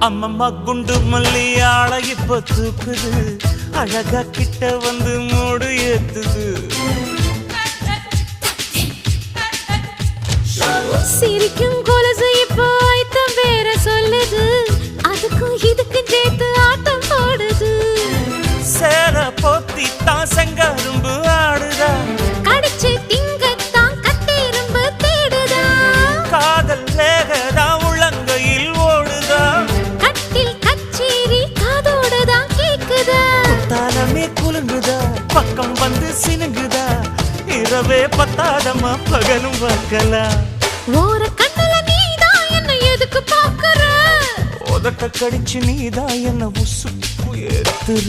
அம்மம்மா குண்டு மல்லி ஆள இப்ப தூக்குது அழகா கிட்ட வந்து மூடு ஏத்துது சிரிக்கும் கொலுசு இப்போ ஐத்தம் வேற சொல்லுது அதுக்கும் இதுக்கும் சேர்த்து ஆட்டம் போடுது சேர போத்தி தான் செங்கரும்பு ஆடுதா கடிச்சு திங்கத்தான் கட்டெரும்பு தேடுதா காதல் லேகதா உள்ளங்கையில் ஓடுதா கட்டில் கச்சேரி காதோடுதான் கேக்குதா தாளமே குலுங்குதா பக்கம் வந்து சினுங்குதா இரவே பத்தாதமா பகலும் பார்க்கலாம் ஓர கண்ணுல நீதான் என்ன எதுக்கு பாக்குற உதட்ட கடிச்சு நீதான் என்ன உசுப்பு ஏத்துற